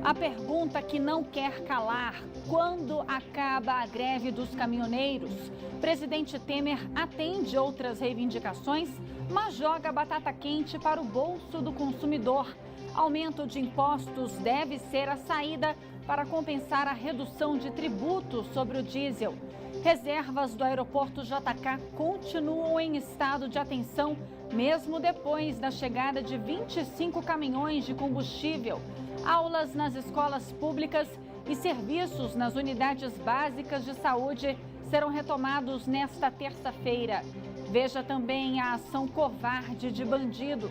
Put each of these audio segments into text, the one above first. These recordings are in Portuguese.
A pergunta que não quer calar: quando acaba a greve dos caminhoneiros? Presidente Temer atende outras reivindicações, mas joga batata quente para o bolso do consumidor. Aumento de impostos deve ser a saída para compensar a redução de tributos sobre o diesel. Reservas do aeroporto JK continuam em estado de atenção, mesmo depois da chegada de 25 caminhões de combustível. Aulas nas escolas públicas e serviços nas unidades básicas de saúde serão retomados nesta terça-feira. Veja também a ação covarde de bandidos.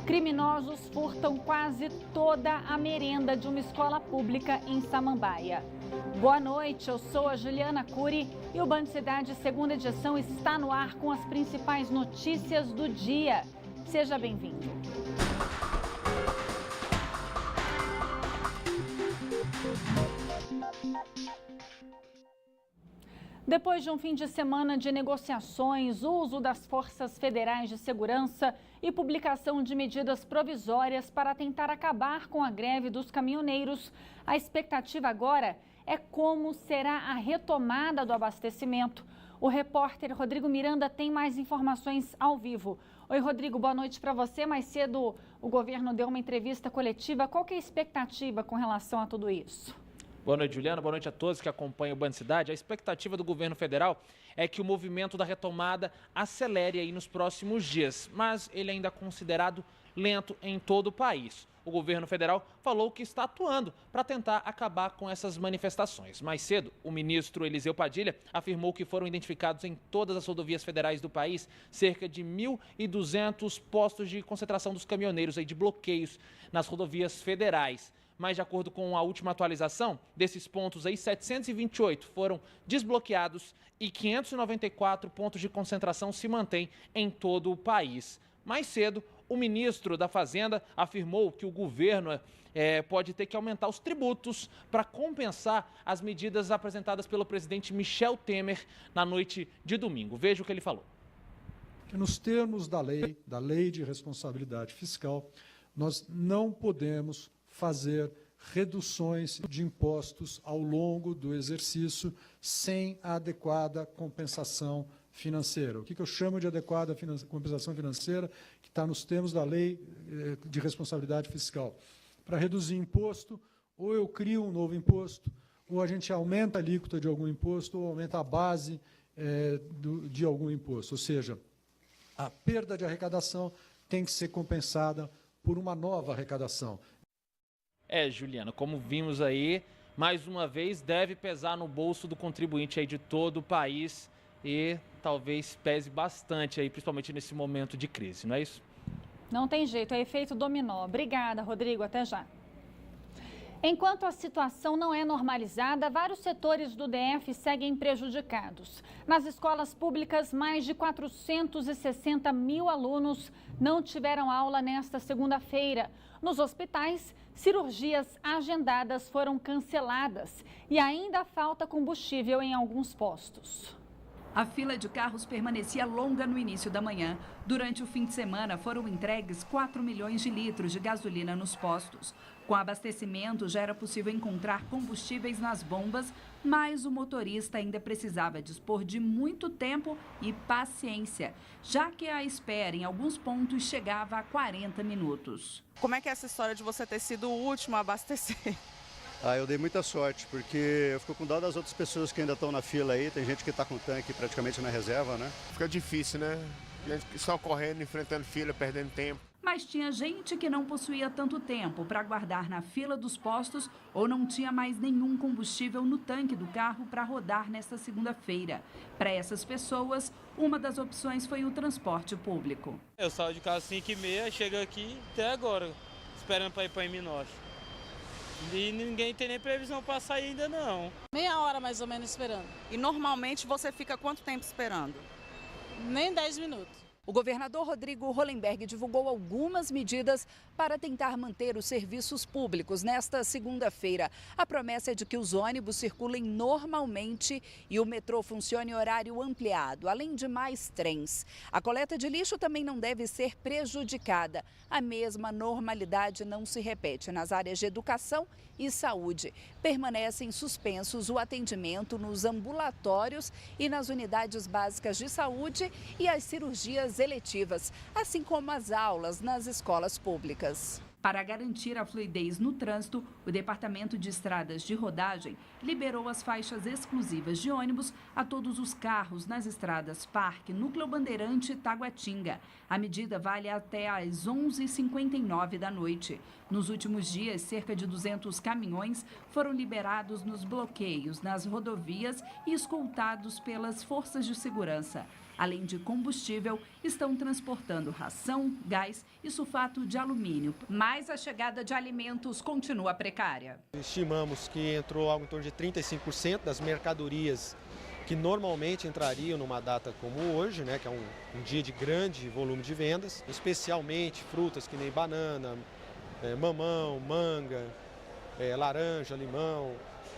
Criminosos furtam quase toda a merenda de uma escola pública em Samambaia. Boa noite, eu sou a Juliana Cury e o Band Cidade segunda edição está no ar com as principais notícias do dia. Seja bem-vindo. Depois de um fim de semana de negociações, uso das forças federais de segurança e publicação de medidas provisórias para tentar acabar com a greve dos caminhoneiros, a expectativa agora é como será a retomada do abastecimento. O repórter Rodrigo Miranda tem mais informações ao vivo. Oi, Rodrigo, boa noite para você. Mais cedo o governo deu uma entrevista coletiva. Qual que é a expectativa com relação a tudo isso? Boa noite, Juliana. Boa noite a todos que acompanham o Band Cidade. A expectativa do governo federal é que o movimento da retomada acelere aí nos próximos dias, mas ele ainda é considerado lento em todo o país. O governo federal falou que está atuando para tentar acabar com essas manifestações. Mais cedo, o ministro Eliseu Padilha afirmou que foram identificados em todas as rodovias federais do país cerca de 1.200 postos de concentração dos caminhoneiros, aí, de bloqueios nas rodovias federais. Mas, de acordo com a última atualização, desses pontos aí, 728 foram desbloqueados e 594 pontos de concentração se mantêm em todo o país. Mais cedo, o ministro da Fazenda afirmou que o governo pode ter que aumentar os tributos para compensar as medidas apresentadas pelo presidente Michel Temer na noite de domingo. Veja o que ele falou. Nos termos da lei de responsabilidade fiscal, nós não podemos fazer reduções de impostos ao longo do exercício sem a adequada compensação financeira. O que eu chamo de adequada compensação financeira, que está nos termos da lei de responsabilidade fiscal. Para reduzir imposto, ou eu crio um novo imposto, ou a gente aumenta a alíquota de algum imposto, ou aumenta a base de algum imposto. Ou seja, a perda de arrecadação tem que ser compensada por uma nova arrecadação. Juliana, como vimos aí, mais uma vez deve pesar no bolso do contribuinte aí de todo o país e talvez pese bastante aí, principalmente nesse momento de crise, não é isso? Não tem jeito, é efeito dominó. Obrigada, Rodrigo, até já. Enquanto a situação não é normalizada, vários setores do DF seguem prejudicados. Nas escolas públicas, mais de 460 mil alunos não tiveram aula nesta segunda-feira. Nos hospitais, cirurgias agendadas foram canceladas e ainda falta combustível em alguns postos. A fila de carros permanecia longa no início da manhã. Durante o fim de semana, foram entregues 4 milhões de litros de gasolina nos postos. Com abastecimento, já era possível encontrar combustíveis nas bombas, mas o motorista ainda precisava dispor de muito tempo e paciência, já que a espera em alguns pontos chegava a 40 minutos. Como é que é essa história de você ter sido o último a abastecer? Eu dei muita sorte, porque eu fico com dó das outras pessoas que ainda estão na fila aí. Tem gente que está com o tanque praticamente na reserva, né? Fica difícil, né? Gente só correndo, enfrentando fila, perdendo tempo. Mas tinha gente que não possuía tanto tempo para aguardar na fila dos postos ou não tinha mais nenhum combustível no tanque do carro para rodar nesta segunda-feira. Para essas pessoas, uma das opções foi o transporte público. Eu saio de casa às 5h30, chego aqui até agora, esperando para ir para Minós. E ninguém tem nem previsão para sair ainda não. Meia hora mais ou menos esperando. E normalmente você fica quanto tempo esperando? Nem 10 minutos. O governador Rodrigo Hollenberg divulgou algumas medidas para tentar manter os serviços públicos nesta segunda-feira. A promessa é de que os ônibus circulem normalmente e o metrô funcione em horário ampliado, além de mais trens. A coleta de lixo também não deve ser prejudicada. A mesma normalidade não se repete nas áreas de educação e saúde. Permanecem suspensos o atendimento nos ambulatórios e nas unidades básicas de saúde e as cirurgias eletivas, assim como as aulas nas escolas públicas. Para garantir a fluidez no trânsito, o Departamento de Estradas de Rodagem liberou as faixas exclusivas de ônibus a todos os carros nas estradas Parque, Núcleo Bandeirante e Taguatinga. A medida vale até às 11h59 da noite. Nos últimos dias, cerca de 200 caminhões foram liberados nos bloqueios nas rodovias e escoltados pelas forças de segurança. Além de combustível, estão transportando ração, gás e sulfato de alumínio. Mas a chegada de alimentos continua precária. Estimamos que entrou algo em torno de 35% das mercadorias que normalmente entrariam numa data como hoje, né, que é um dia de grande volume de vendas, especialmente frutas que nem banana, mamão, manga, laranja, limão,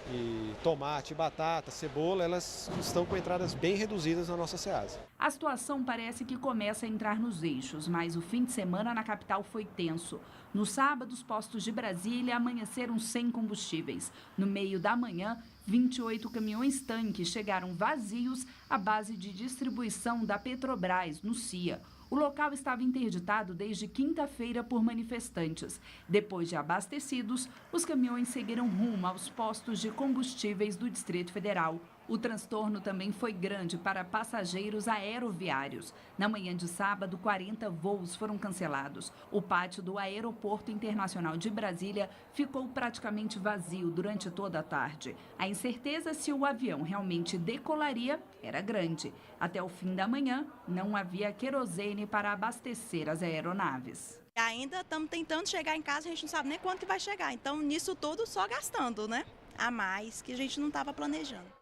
e tomate, batata, cebola, elas estão com entradas bem reduzidas na nossa Ceasa. A situação parece que começa a entrar nos eixos, mas o fim de semana na capital foi tenso. No sábado, os postos de Brasília amanheceram sem combustíveis. No meio da manhã, 28 caminhões-tanques chegaram vazios à base de distribuição da Petrobras, no CIA. O local estava interditado desde quinta-feira por manifestantes. Depois de abastecidos, os caminhões seguiram rumo aos postos de combustíveis do Distrito Federal. O transtorno também foi grande para passageiros aeroviários. Na manhã de sábado, 40 voos foram cancelados. O pátio do Aeroporto Internacional de Brasília ficou praticamente vazio durante toda a tarde. A incerteza se o avião realmente decolaria era grande. Até o fim da manhã, não havia querosene para abastecer as aeronaves. Ainda estamos tentando chegar em casa, a gente não sabe nem quando que vai chegar. Então, nisso tudo, só gastando, né? A mais, que a gente não estava planejando.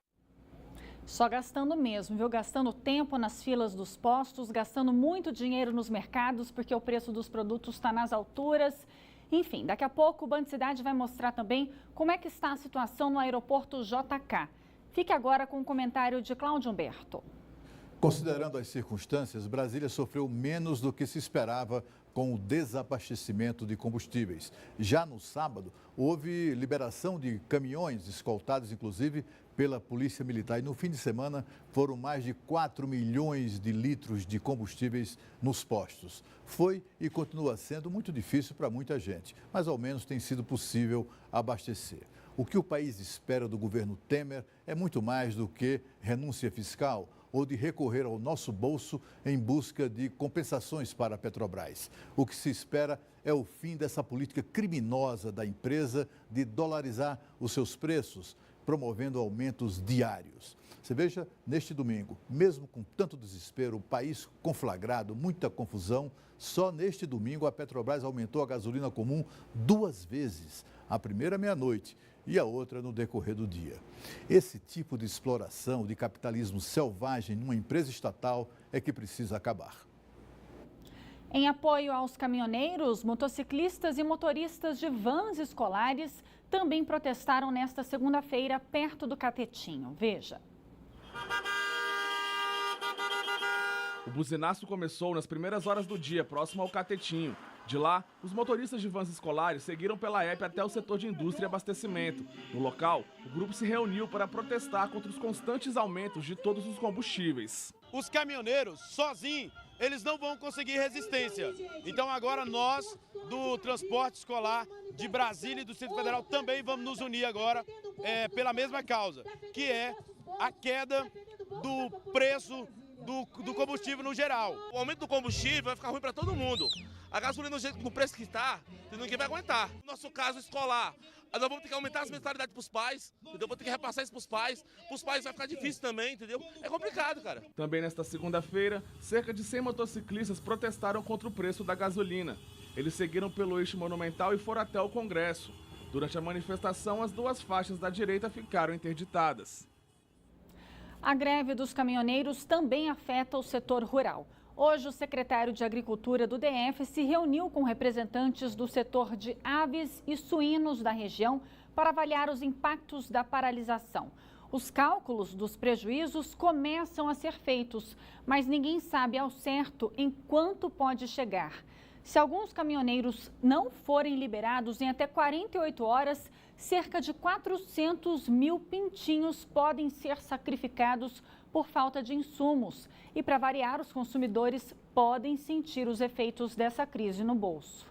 Só gastando mesmo, viu? Gastando tempo nas filas dos postos, gastando muito dinheiro nos mercados, porque o preço dos produtos está nas alturas. Enfim, daqui a pouco o Band Cidade vai mostrar também como é que está a situação no aeroporto JK. Fique agora com o comentário de Cláudio Humberto. Considerando as circunstâncias, Brasília sofreu menos do que se esperava com o desabastecimento de combustíveis. Já no sábado, houve liberação de caminhões, escoltados inclusive pela Polícia Militar. E no fim de semana foram mais de 4 milhões de litros de combustíveis nos postos. Foi e continua sendo muito difícil para muita gente, mas ao menos tem sido possível abastecer. O que o país espera do governo Temer é muito mais do que renúncia fiscal ou de recorrer ao nosso bolso em busca de compensações para a Petrobras. O que se espera é o fim dessa política criminosa da empresa de dolarizar os seus preços, promovendo aumentos diários. Você veja, neste domingo, mesmo com tanto desespero, o país conflagrado, muita confusão, só neste domingo a Petrobras aumentou a gasolina comum 2 vezes, a primeira meia-noite e a outra no decorrer do dia. Esse tipo de exploração, de capitalismo selvagem numa empresa estatal é que precisa acabar. Em apoio aos caminhoneiros, motociclistas e motoristas de vans escolares também protestaram nesta segunda-feira perto do Catetinho. Veja. O buzinaço começou nas primeiras horas do dia, próximo ao Catetinho. De lá, os motoristas de vans escolares seguiram pela EP até o setor de indústria e abastecimento. No local, o grupo se reuniu para protestar contra os constantes aumentos de todos os combustíveis. Os caminhoneiros, sozinhos, eles não vão conseguir resistência. Então agora nós, do transporte escolar de Brasília e do Distrito Federal, também vamos nos unir agora pela mesma causa, que é a queda do preço do combustível no geral. O aumento do combustível vai ficar ruim para todo mundo. A gasolina no preço que está, ninguém vai aguentar. No nosso caso escolar, nós vamos ter que aumentar as mensalidades para os pais, entendeu? Vou ter que repassar isso para os pais vai ficar difícil também, entendeu? É complicado, cara. Também nesta segunda-feira, cerca de 100 motociclistas protestaram contra o preço da gasolina. Eles seguiram pelo eixo Monumental e foram até o Congresso. Durante a manifestação, as 2 faixas da direita ficaram interditadas. A greve dos caminhoneiros também afeta o setor rural. Hoje, o secretário de Agricultura do DF se reuniu com representantes do setor de aves e suínos da região para avaliar os impactos da paralisação. Os cálculos dos prejuízos começam a ser feitos, mas ninguém sabe ao certo em quanto pode chegar. Se alguns caminhoneiros não forem liberados em até 48 horas, cerca de 400 mil pintinhos podem ser sacrificados por falta de insumos. E, para variar, os consumidores podem sentir os efeitos dessa crise no bolso.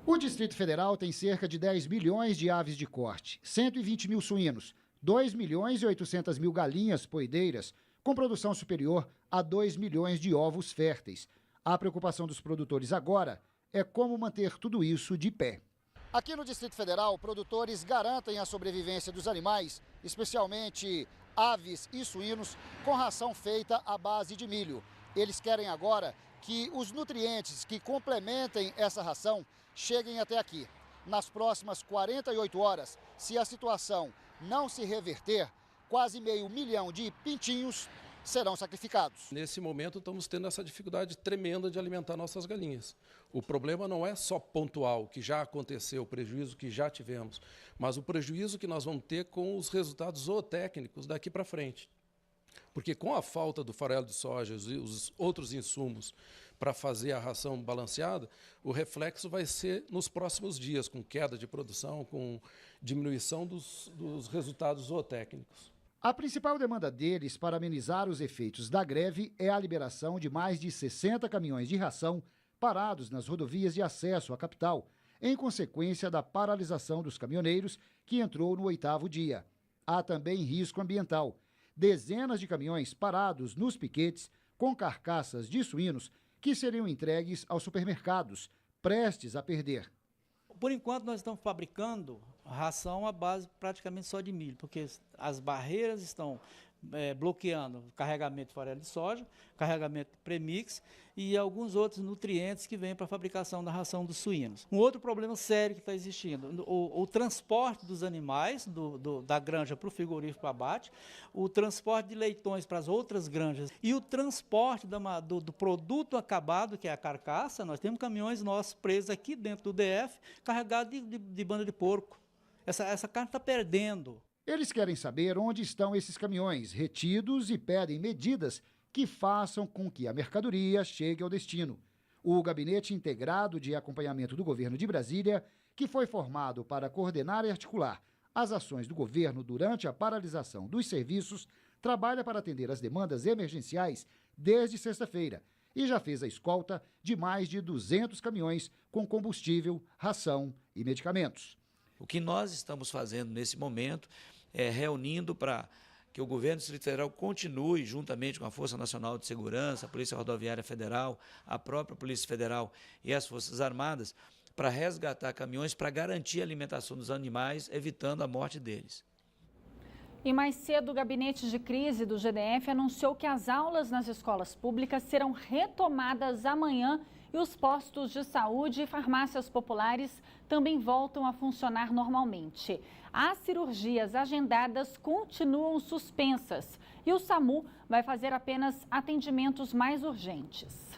O Distrito Federal tem cerca de 10 milhões de aves de corte, 120 mil suínos, 2 milhões e 800 mil galinhas poedeiras, com produção superior a 2 milhões de ovos férteis. A preocupação dos produtores agora é como manter tudo isso de pé. Aqui no Distrito Federal, produtores garantem a sobrevivência dos animais, especialmente aves e suínos, com ração feita à base de milho. Eles querem agora que os nutrientes que complementem essa ração cheguem até aqui. Nas próximas 48 horas, se a situação não se reverter, quase meio milhão de pintinhos serão sacrificados. Nesse momento, estamos tendo essa dificuldade tremenda de alimentar nossas galinhas. O problema não é só pontual, que já aconteceu, o prejuízo que já tivemos, mas o prejuízo que nós vamos ter com os resultados zootécnicos daqui para frente. Porque com a falta do farelo de soja e os outros insumos para fazer a ração balanceada, o reflexo vai ser nos próximos dias, com queda de produção, com diminuição dos resultados zootécnicos. A principal demanda deles para amenizar os efeitos da greve é a liberação de mais de 60 caminhões de ração parados nas rodovias de acesso à capital, em consequência da paralisação dos caminhoneiros, que entrou no 8º dia. Há também risco ambiental. Dezenas de caminhões parados nos piquetes com carcaças de suínos que seriam entregues aos supermercados, prestes a perder. Por enquanto, nós estamos fabricando ração à base praticamente só de milho, porque as barreiras estão bloqueando o carregamento de farelo de soja, carregamento de premix e alguns outros nutrientes que vêm para a fabricação da ração dos suínos. Um outro problema sério que está existindo, o transporte dos animais da granja para o frigorífico para abate, o transporte de leitões para as outras granjas e o transporte do produto acabado, que é a carcaça. Nós temos caminhões nossos presos aqui dentro do DF, carregados de banda de porco. Essa carne está perdendo. Eles querem saber onde estão esses caminhões retidos e pedem medidas que façam com que a mercadoria chegue ao destino. O Gabinete Integrado de Acompanhamento do Governo de Brasília, que foi formado para coordenar e articular as ações do governo durante a paralisação dos serviços, trabalha para atender as demandas emergenciais desde sexta-feira e já fez a escolta de mais de 200 caminhões com combustível, ração e medicamentos. O que nós estamos fazendo nesse momento é reunindo para que o governo do Distrito Federal continue, juntamente com a Força Nacional de Segurança, a Polícia Rodoviária Federal, a própria Polícia Federal e as Forças Armadas, para resgatar caminhões para garantir a alimentação dos animais, evitando a morte deles. E mais cedo, o Gabinete de Crise do GDF anunciou que as aulas nas escolas públicas serão retomadas amanhã e os postos de saúde e farmácias populares também voltam a funcionar normalmente. As cirurgias agendadas continuam suspensas e o SAMU vai fazer apenas atendimentos mais urgentes.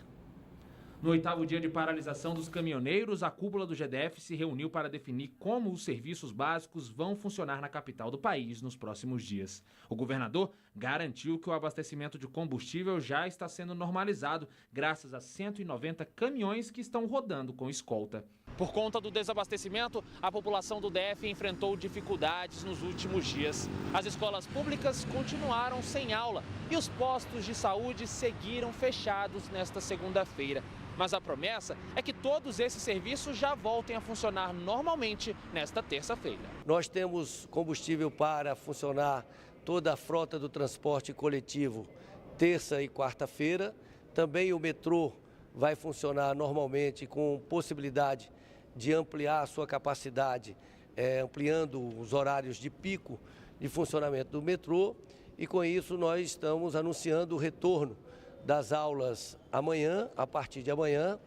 No 8º dia de paralisação dos caminhoneiros, a cúpula do GDF se reuniu para definir como os serviços básicos vão funcionar na capital do país nos próximos dias. O governador garantiu que o abastecimento de combustível já está sendo normalizado, graças a 190 caminhões que estão rodando com escolta. Por conta do desabastecimento, a população do DF enfrentou dificuldades nos últimos dias. As escolas públicas continuaram sem aula e os postos de saúde seguiram fechados nesta segunda-feira. Mas a promessa é que todos esses serviços já voltem a funcionar normalmente nesta terça-feira. Nós temos combustível para funcionar toda a frota do transporte coletivo terça e quarta-feira. Também o metrô vai funcionar normalmente, com possibilidade de ampliar a sua capacidade, ampliando os horários de pico de funcionamento do metrô. E com isso nós estamos anunciando o retorno das aulas amanhã, a partir de amanhã,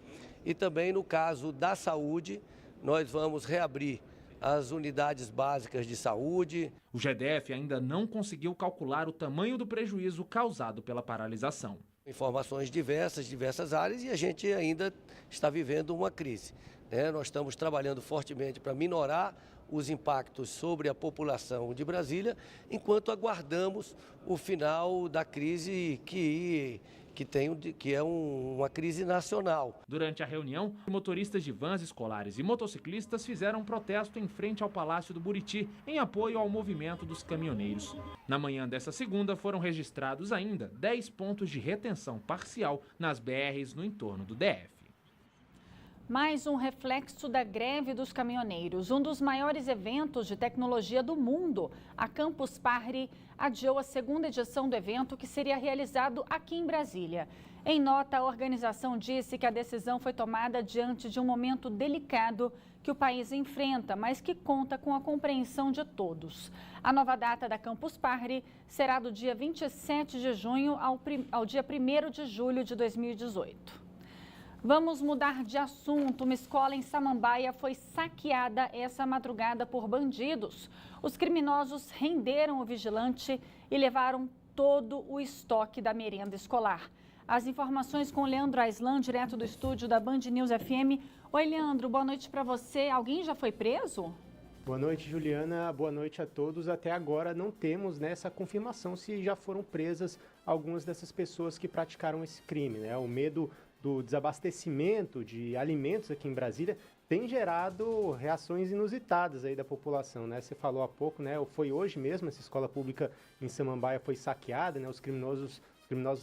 e também no caso da saúde, nós vamos reabrir as unidades básicas de saúde. O GDF ainda não conseguiu calcular o tamanho do prejuízo causado pela paralisação. Informações diversas áreas, e a gente ainda está vivendo uma crise. Nós estamos trabalhando fortemente para minorar os impactos sobre a população de Brasília, enquanto aguardamos o final da crise que é uma crise nacional. Durante a reunião, motoristas de vans escolares e motociclistas fizeram um protesto em frente ao Palácio do Buriti, em apoio ao movimento dos caminhoneiros. Na manhã desta segunda, foram registrados ainda 10 pontos de retenção parcial nas BRs no entorno do DF. Mais um reflexo da greve dos caminhoneiros. Um dos maiores eventos de tecnologia do mundo, a Campus Party, adiou a segunda edição do evento, que seria realizado aqui em Brasília. Em nota, a organização disse que a decisão foi tomada diante de um momento delicado que o país enfrenta, mas que conta com a compreensão de todos. A nova data da Campus Party será do dia 27 de junho ao dia 1º de julho de 2018. Vamos mudar de assunto. Uma escola em Samambaia foi saqueada essa madrugada por bandidos. Os criminosos renderam o vigilante e levaram todo o estoque da merenda escolar. As informações com o Leandro Aislan, direto do estúdio da Band News FM. Oi, Leandro, boa noite para você. Alguém já foi preso? Boa noite, Juliana. Boa noite a todos. Até agora não temos essa confirmação se já foram presas algumas dessas pessoas que praticaram esse crime. O medo do desabastecimento de alimentos aqui em Brasília tem gerado reações inusitadas aí da população, Você falou há pouco, foi hoje mesmo, essa escola pública em Samambaia foi saqueada, Os criminosos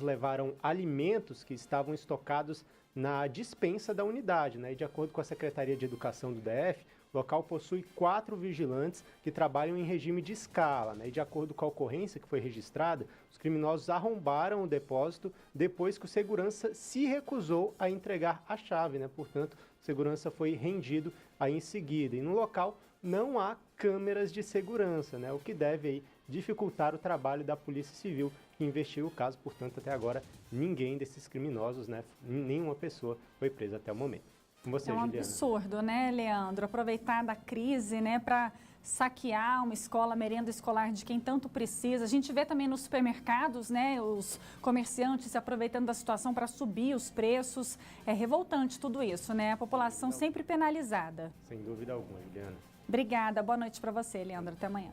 levaram alimentos que estavam estocados na despensa da unidade, E de acordo com a Secretaria de Educação do DF, o local possui 4 vigilantes que trabalham em regime de escala, E de acordo com a ocorrência que foi registrada, os criminosos arrombaram o depósito depois que o segurança se recusou a entregar a chave, Portanto, o segurança foi rendido aí em seguida. E no local não há câmeras de segurança, O que deve aí dificultar o trabalho da Polícia Civil, que investiga o caso. Portanto, até agora, ninguém desses criminosos, nenhuma pessoa foi presa até o momento. Você, é um Juliana. Absurdo, Leandro? Aproveitar da crise, para saquear uma escola, merenda escolar de quem tanto precisa. A gente vê também nos supermercados, os comerciantes se aproveitando da situação para subir os preços. É revoltante tudo isso, A população sempre penalizada. Sem dúvida alguma, Juliana. Obrigada. Boa noite para você, Leandro. Até amanhã.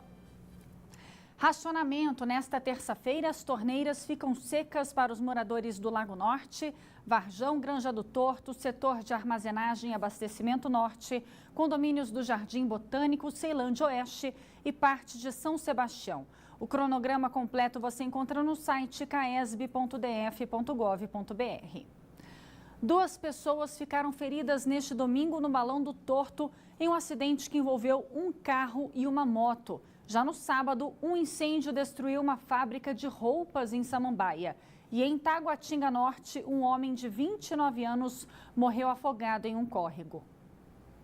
Racionamento. Nesta terça-feira, as torneiras ficam secas para os moradores do Lago Norte, Varjão, Granja do Torto, setor de armazenagem e abastecimento norte, condomínios do Jardim Botânico, Ceilândia Oeste e parte de São Sebastião. O cronograma completo você encontra no site caesb.df.gov.br. 2 pessoas ficaram feridas neste domingo no Balão do Torto em um acidente que envolveu um carro e uma moto. Já no sábado, um incêndio destruiu uma fábrica de roupas em Samambaia. E em Taguatinga Norte, um homem de 29 anos morreu afogado em um córrego.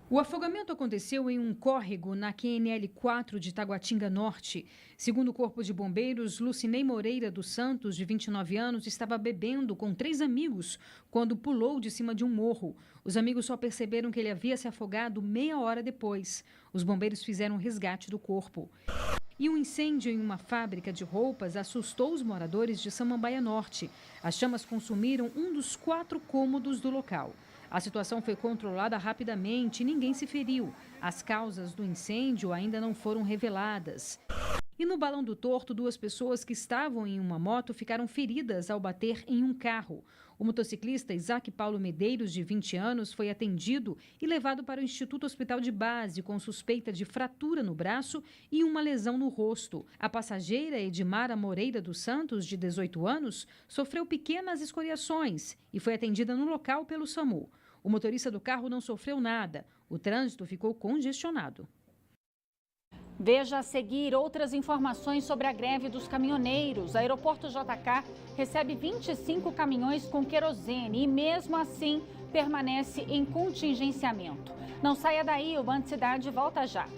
O afogamento aconteceu em um córrego na QNL 4 de Taguatinga Norte. Segundo o Corpo de Bombeiros, Lucinei Moreira dos Santos, de 29 anos, estava bebendo com 3 amigos quando pulou de cima de um morro. Os amigos só perceberam que ele havia se afogado meia hora depois. Os bombeiros fizeram o resgate do corpo. E um incêndio em uma fábrica de roupas assustou os moradores de Samambaia Norte. As chamas consumiram um dos 4 cômodos do local. A situação foi controlada rapidamente e ninguém se feriu. As causas do incêndio ainda não foram reveladas. E no Balão do Torto, 2 pessoas que estavam em uma moto ficaram feridas ao bater em um carro. O motociclista Isaac Paulo Medeiros, de 20 anos, foi atendido e levado para o Instituto Hospital de Base com suspeita de fratura no braço e uma lesão no rosto. A passageira Edmara Moreira dos Santos, de 18 anos, sofreu pequenas escoriações e foi atendida no local pelo SAMU. O motorista do carro não sofreu nada. O trânsito ficou congestionado. Veja a seguir outras informações sobre a greve dos caminhoneiros. O aeroporto JK recebe 25 caminhões com querosene e, mesmo assim, permanece em contingenciamento. Não saia daí, o Band Cidade volta já.